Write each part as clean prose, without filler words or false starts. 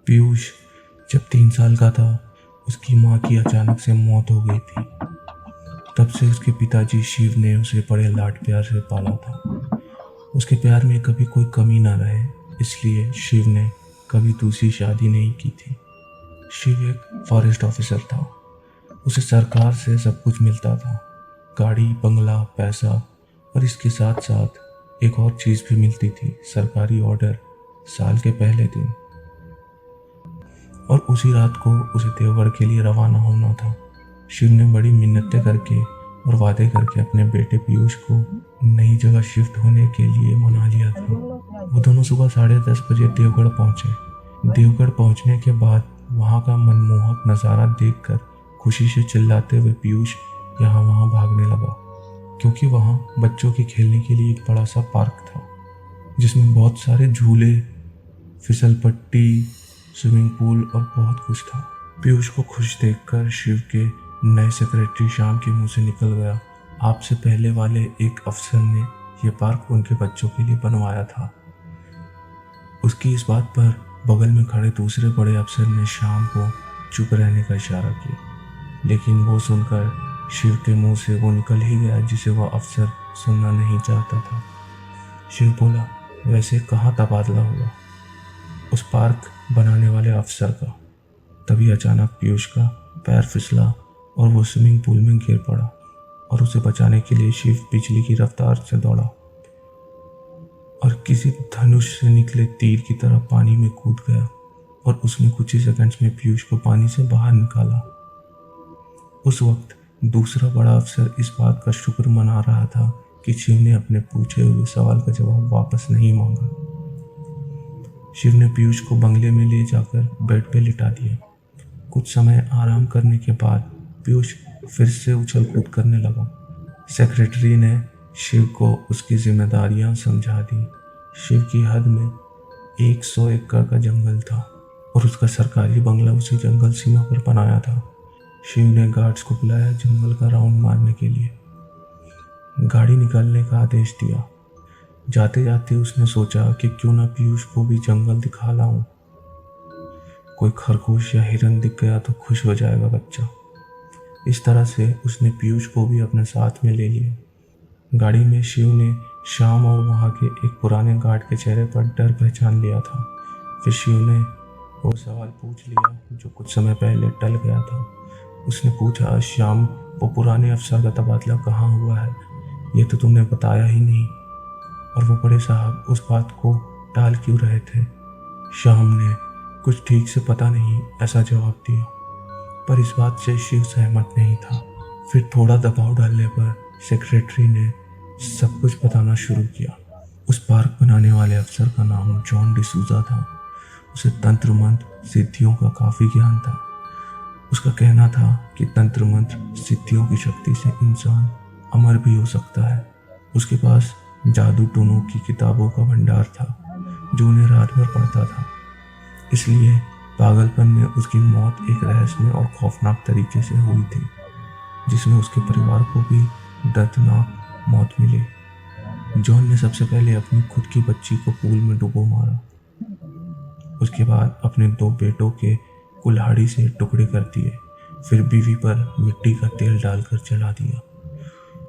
पीयूष जब 3 साल का था, उसकी माँ की अचानक से मौत हो गई थी। तब से उसके पिताजी शिव ने उसे बड़े लाड प्यार से पाला था। उसके प्यार में कभी कोई कमी ना रहे, इसलिए शिव ने कभी दूसरी शादी नहीं की थी। शिव एक फॉरेस्ट ऑफिसर था। उसे सरकार से सब कुछ मिलता था, गाड़ी, बंगला, पैसा, और इसके साथ साथ एक और चीज़ भी मिलती थी, सरकारी ऑर्डर साल के पहले दिन। और उसी रात को उसे देवगढ़ के लिए रवाना होना था। शिव ने बड़ी मिन्नतें करके और वादे करके अपने बेटे पीयूष को नई जगह शिफ्ट होने के लिए मना लिया था। वो दोनों सुबह 10:30 बजे देवगढ़ पहुंचे। देवगढ़ पहुंचने के बाद वहां का मनमोहक नज़ारा देखकर खुशी से चिल्लाते हुए पीयूष यहाँ वहाँ भागने लगा, क्योंकि वहाँ बच्चों के खेलने के लिए एक बड़ा सा पार्क था जिसमें बहुत सारे झूले, फिसल पट्टी, स्विमिंग पूल और बहुत कुछ था। पीयूष को खुश देखकर शिव के नए सेक्रेटरी श्याम के मुंह से निकल गया, आपसे पहले वाले एक अफसर ने यह पार्क उनके बच्चों के लिए बनवाया था। उसकी इस बात पर बगल में खड़े दूसरे बड़े अफसर ने श्याम को चुप रहने का इशारा किया, लेकिन वो सुनकर शिव के मुंह से वो निकल ही गया जिसे वह अफसर सुनना नहीं चाहता था। शिव बोला, वैसे कहाँ तबादला हुआ? उस पार्क बनाने वाले अफसर का। तभी अचानक पीयूष का पैर फिसला और वो स्विमिंग पूल में गिर पड़ा, और उसे बचाने के लिए शिव बिजली की रफ्तार से दौड़ा और किसी धनुष से निकले तीर की तरह पानी में कूद गया, और उसने कुछ ही सेकंड्स में पीयूष को पानी से बाहर निकाला। उस वक्त दूसरा बड़ा अफसर इस बात का शुक्र मना रहा था कि शिव ने अपने पूछे हुए सवाल का जवाब वापस नहीं मांगा। शिव ने पीयूष को बंगले में ले जाकर बेड पे लिटा दिया। कुछ समय आराम करने के बाद पीयूष फिर से उछल कूद करने लगा। सेक्रेटरी ने शिव को उसकी जिम्मेदारियां समझा दी। शिव की हद में 100 एकड़ का जंगल था और उसका सरकारी बंगला उसी जंगल सीमा पर बनाया था। शिव ने गार्ड्स को बुलाया जंगल का राउंड मारने के लिए। गाड़ी निकालने का आदेश दिया। जाते जाते उसने सोचा कि क्यों ना पीयूष को भी जंगल दिखा लाऊं। कोई खरगोश या हिरन दिख गया तो खुश हो जाएगा बच्चा। इस तरह से उसने पीयूष को भी अपने साथ में ले लिया। गाड़ी में शिव ने श्याम और वहाँ के एक पुराने गार्ड के चेहरे पर डर पहचान लिया था। फिर शिव ने वो सवाल पूछ लिया जो कुछ समय पहले टल गया था। उसने पूछा, श्याम, वो पुराने अफसर का तबादला कहाँ हुआ है? ये तो तुमने बताया ही नहीं। और वो बड़े साहब उस बात को टाल क्यों रहे थे? श्याम ने कुछ ठीक से पता नहीं ऐसा जवाब दिया, पर इस बात से शिव सहमत नहीं था। फिर थोड़ा दबाव डालने पर सेक्रेटरी ने सब कुछ बताना शुरू किया। उस पार्क बनाने वाले अफसर का नाम जॉन डिसूजा था। उसे तंत्र मंत्र सिद्धियों का काफ़ी ज्ञान था। उसका कहना था कि तंत्र मंत्र सिद्धियों की शक्ति से इंसान अमर भी हो सकता है। उसके पास जादू टोनों की किताबों का भंडार था जो उन्हें रात भर पढ़ता था। इसलिए पागलपन में उसकी मौत एक रहस्यमय और खौफनाक तरीके से हुई थी, जिसमें उसके परिवार को भी दर्दनाक मौत मिली। जॉन ने सबसे पहले अपनी खुद की बच्ची को पूल में डुबो मारा। उसके बाद अपने 2 बेटों के कुल्हाड़ी से टुकड़े कर दिए। फिर बीवी पर मिट्टी का तेल डालकर जला दिया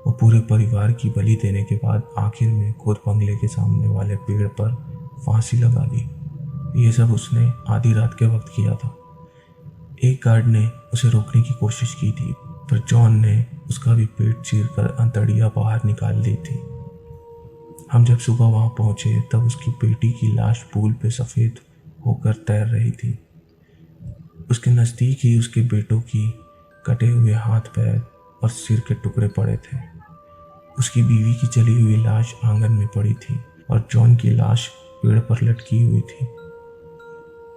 और पूरे परिवार की बलि देने के बाद आखिर में खुद बंगले के सामने वाले पेड़ पर फांसी लगा ली। ये सब उसने आधी रात के वक्त किया था। एक गार्ड ने उसे रोकने की कोशिश की थी, पर जॉन ने उसका भी पेट चीरकर अंतड़ियाँ बाहर निकाल ली थी। हम जब सुबह वहाँ पहुँचे तब उसकी बेटी की लाश पूल पे सफ़ेद होकर तैर रही थी। उसके नज़दीक ही उसके बेटों की कटे हुए हाथ, पैर और सिर के टुकड़े पड़े थे। उसकी बीवी की जली हुई लाश आंगन में पड़ी थी और जॉन की लाश पेड़ पर लटकी हुई थी।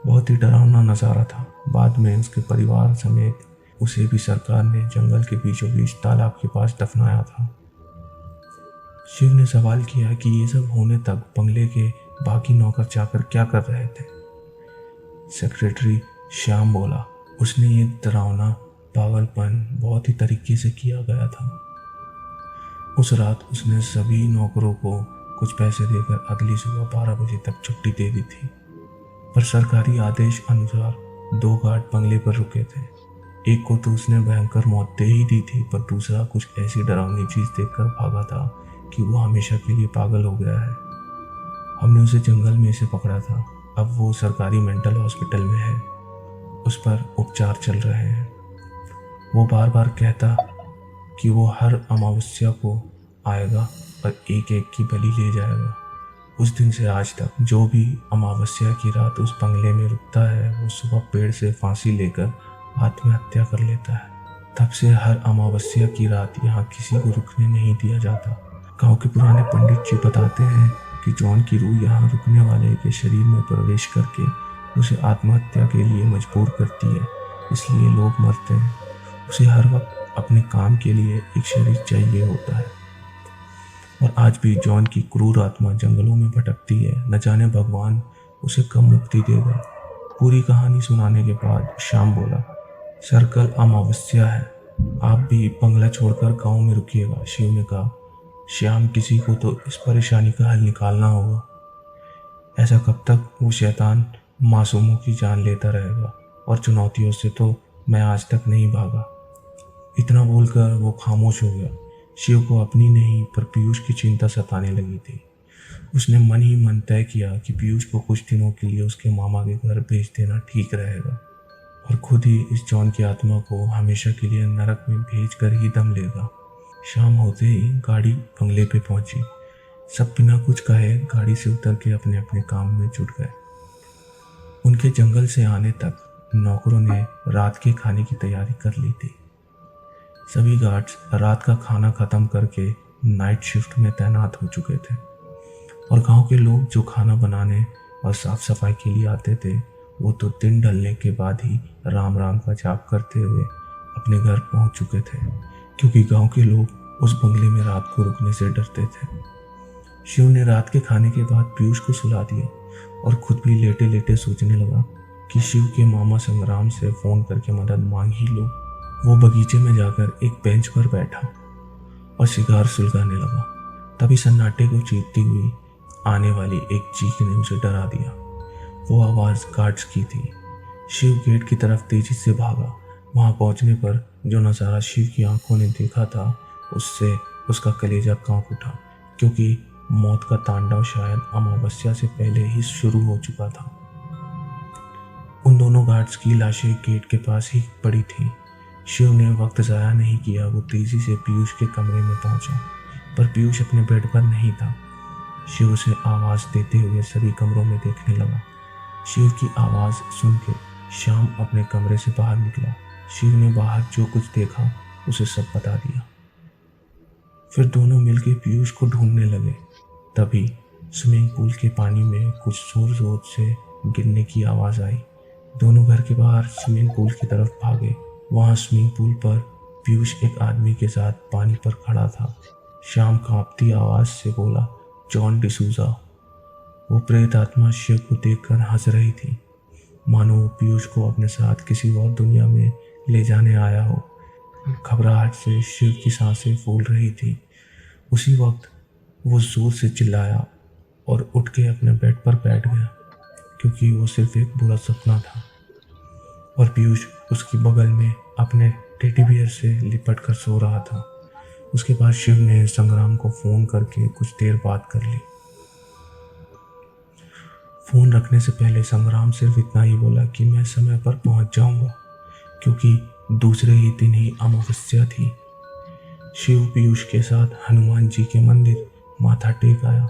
बहुत ही डरावना नज़ारा था। बाद में उसके परिवार समेत उसे भी सरकार ने जंगल के बीचों बीच तालाब के पास दफनाया था। शिव ने सवाल किया कि ये सब होने तक बंगले के बाकी नौकर चाकर क्या कर रहे थे? सेक्रेटरी श्याम बोला, उसने ये डरावना पागलपन बहुत ही तरीके से किया गया था। उस रात उसने सभी नौकरों को कुछ पैसे देकर अगली सुबह 12 बजे तक छुट्टी दे दी थी। पर सरकारी आदेश अनुसार 2 गार्ड बंगले पर रुके थे। एक को तो उसने भयंकर मौत दे ही दी थी, पर दूसरा कुछ ऐसी डरावनी चीज देखकर भागा था कि वो हमेशा के लिए पागल हो गया है। हमने उसे जंगल में से पकड़ा था। अब वो सरकारी मेंटल हॉस्पिटल में है। उस पर उपचार चल रहे हैं। वो बार बार कहता कि वो हर अमावस्या को आएगा और एक एक की बलि ले जाएगा। उस दिन से आज तक जो भी अमावस्या की रात उस बंगले में रुकता है, वो सुबह पेड़ से फांसी लेकर आत्महत्या कर लेता है। तब से हर अमावस्या की रात यहाँ किसी को रुकने नहीं दिया जाता। गांव के पुराने पंडित जी बताते हैं कि जॉन की रूह यहाँ रुकने वाले के शरीर में प्रवेश करके उसे आत्महत्या के लिए मजबूर करती है। इसलिए लोग मरते हैं। उसे हर वक्त अपने काम के लिए एक शरीर चाहिए होता है। और आज भी जॉन की क्रूर आत्मा जंगलों में भटकती है। न जाने भगवान उसे कब मुक्ति देगा। पूरी कहानी सुनाने के बाद श्याम बोला, सर कल अमावस्या है, आप भी बंगला छोड़कर गांव में रुकिएगा। शिव ने कहा, श्याम किसी को तो इस परेशानी का हल निकालना होगा। ऐसा कब तक वो शैतान मासूमों की जान लेता रहेगा, और चुनौतियों से तो मैं आज तक नहीं भागा। इतना बोलकर वो खामोश हो गया। शिव को अपनी नहीं पर पीयूष की चिंता सताने लगी थी। उसने मन ही मन तय किया कि पीयूष को कुछ दिनों के लिए उसके मामा के घर भेज देना ठीक रहेगा, और खुद ही इस जॉन की आत्मा को हमेशा के लिए नरक में भेज कर ही दम लेगा। शाम होते ही गाड़ी बंगले पे पहुंची। सब बिना कुछ कहे गाड़ी से उतर के अपने अपने काम में जुट गए। उनके जंगल से आने तक नौकरों ने रात के खाने की तैयारी कर ली थी। सभी गार्ड्स रात का खाना खत्म करके नाइट शिफ्ट में तैनात हो चुके थे, और गांव के लोग जो खाना बनाने और साफ सफाई के लिए आते थे, वो तो दिन ढलने के बाद ही राम राम का जाप करते हुए अपने घर पहुंच चुके थे, क्योंकि गांव के लोग उस बंगले में रात को रुकने से डरते थे। शिव ने रात के खाने के बाद पीयूष को सुला दिया और खुद भी लेटे लेटे सोचने लगा कि शिव के मामा संग्राम से फोन करके मदद मांग ही लो। वो बगीचे में जाकर एक बेंच पर बैठा और सिगार सुलगाने लगा। तभी सन्नाटे को चीरती हुई आने वाली एक चीख ने उसे डरा दिया। वो आवाज़ गार्ड्स की थी। शिव गेट की तरफ तेजी से भागा। वहां पहुंचने पर जो नज़ारा शिव की आंखों ने देखा था, उससे उसका कलेजा कांप उठा, क्योंकि मौत का तांडव शायद अमावस्या से पहले ही शुरू हो चुका था। उन दोनों गार्ड्स की लाशें गेट के पास ही पड़ी थी। शिव ने वक्त ज़ाया नहीं किया। वो तेजी से पीयूष के कमरे में पहुंचा, पर पीयूष अपने बेड पर नहीं था। शिव उसे आवाज़ देते हुए सभी कमरों में देखने लगा। शिव की आवाज़ सुन के श्याम अपने कमरे से बाहर निकला। शिव ने बाहर जो कुछ देखा उसे सब बता दिया। फिर दोनों मिलकर पीयूष को ढूंढने लगे। तभी स्विमिंग पूल के पानी में कुछ जोर जोर से गिरने की आवाज़ आई। दोनों घर के बाहर स्विमिंग पूल की तरफ भागे। वहाँ स्विमिंग पूल पर पीयूष एक आदमी के साथ पानी पर खड़ा था। श्याम कांपती आवाज़ से बोला, जॉन डिसूजा। वो प्रेत आत्मा शिव को देखकर हंस रही थी, मानो वो पीयूष को अपने साथ किसी और दुनिया में ले जाने आया हो। घबराहट से शिव की सांसें फूल रही थी। उसी वक्त वो जोर से चिल्लाया और उठ के अपने बेड पर बैठ गया, क्योंकि वो सिर्फ एक बुरा सपना था, और पीयूष उसकी बगल में अपने टेडी बियर से लिपट कर सो रहा था। उसके बाद शिव ने संग्राम को फोन करके कुछ देर बात कर ली। फोन रखने से पहले संग्राम सिर्फ इतना ही बोला कि मैं समय पर पहुंच जाऊंगा, क्योंकि दूसरे ही दिन ही अमावस्या थी। शिव पीयूष के साथ हनुमान जी के मंदिर माथा टेक आया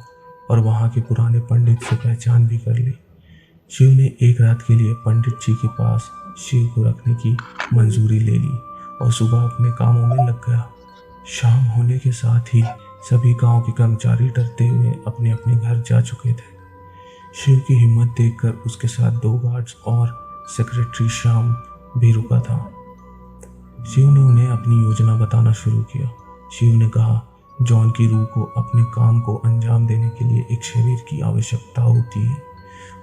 और वहां के पुराने पंडित से पहचान भी कर ली। शिव ने एक रात के लिए पंडित जी के पास शिव को रखने की मंजूरी ले ली और सुबह अपने कामों में लग गया। शाम होने के साथ ही सभी गांव के कर्मचारी डरते हुए अपने अपने घर जा चुके थे। शिव की हिम्मत देखकर उसके साथ 2 गार्ड्स और सेक्रेटरी श्याम भी रुका था। शिव ने उन्हें अपनी योजना बताना शुरू किया। शिव ने कहा, जॉन की रूह को अपने काम को अंजाम देने के लिए एक शरीर की आवश्यकता होती है।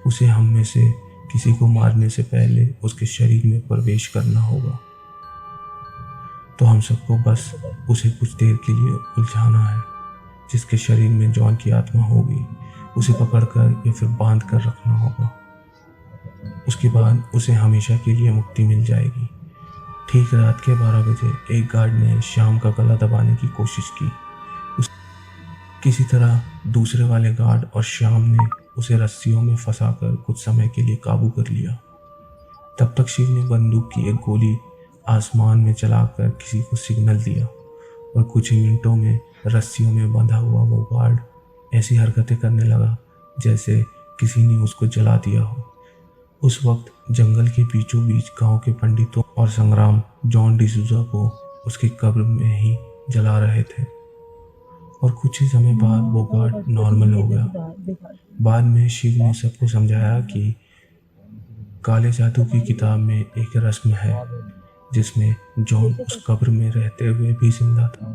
उसे हम में से किसी को मारने से पहले उसके शरीर में प्रवेश करना होगा। तो हम सबको बस उसे कुछ देर के लिए उलझाना है। जिसके शरीर में जॉन की आत्मा होगी, उसे पकड़कर या फिर बांध कर रखना होगा। उसके बाद उसे हमेशा के लिए मुक्ति मिल जाएगी। ठीक रात के 12 बजे एक गार्ड ने श्याम का गला दबाने की कोशिश की। किसी तरह दूसरे वाले गार्ड और श्याम ने उसे रस्सियों में फंसाकर कुछ समय के लिए काबू कर लिया। तब तक शिव ने बंदूक की एक गोली आसमान में चलाकर किसी को सिग्नल दिया और कुछ ही मिनटों में रस्सियों में बंधा हुआ वो गार्ड ऐसी हरकतें करने लगा जैसे किसी ने उसको जला दिया हो। उस वक्त जंगल के बीचों बीच गांव के पंडितों और संग्राम जॉन डिसूजा को उसकी कब्र में ही जला रहे थे और कुछ ही समय बाद वो गार्ड नॉर्मल हो गया। बाद में शिव ने सबको समझाया कि काले जादू की किताब में एक रस्म है जिसमें जॉन उस कब्र में रहते हुए भी जिंदा था।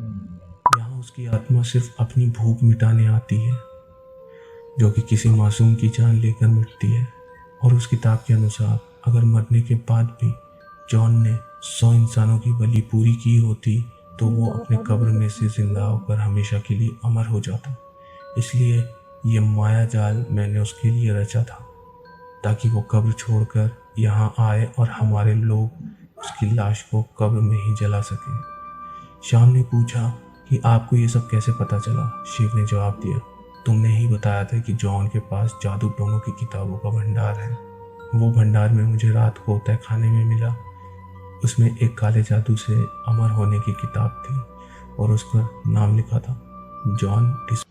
यहाँ उसकी आत्मा सिर्फ अपनी भूख मिटाने आती है जो कि किसी मासूम की जान लेकर मिटती है। और उस किताब के अनुसार अगर मरने के बाद भी जॉन ने 100 इंसानों की बलि पूरी की होती तो वो अपने कब्र में से जिंदा होकर हमेशा के लिए अमर हो जाता। इसलिए ये माया जाल मैंने उसके लिए रचा था ताकि वो कब्र छोड़कर यहाँ आए और हमारे लोग उसकी लाश को कब्र में ही जला सकें। श्याम ने पूछा कि आपको ये सब कैसे पता चला? शिव ने जवाब दिया, तुमने ही बताया था कि जॉन के पास जादू टोनों की किताबों का भंडार है। वो भंडार में मुझे रात को तय खाने में मिला। उसमें एक काले जादू से अमर होने की किताब थी और उस पर नाम लिखा था जॉन डिस।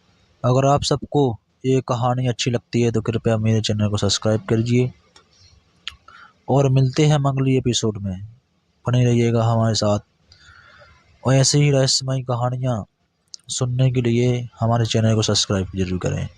अगर आप सबको ये कहानी अच्छी लगती है तो कृपया मेरे चैनल को सब्सक्राइब कीजिए और मिलते हैं हम अगली एपिसोड में। बने रहिएगा हमारे साथ और ऐसे ही रहस्यमयी कहानियाँ सुनने के लिए हमारे चैनल को सब्सक्राइब जरूर करें।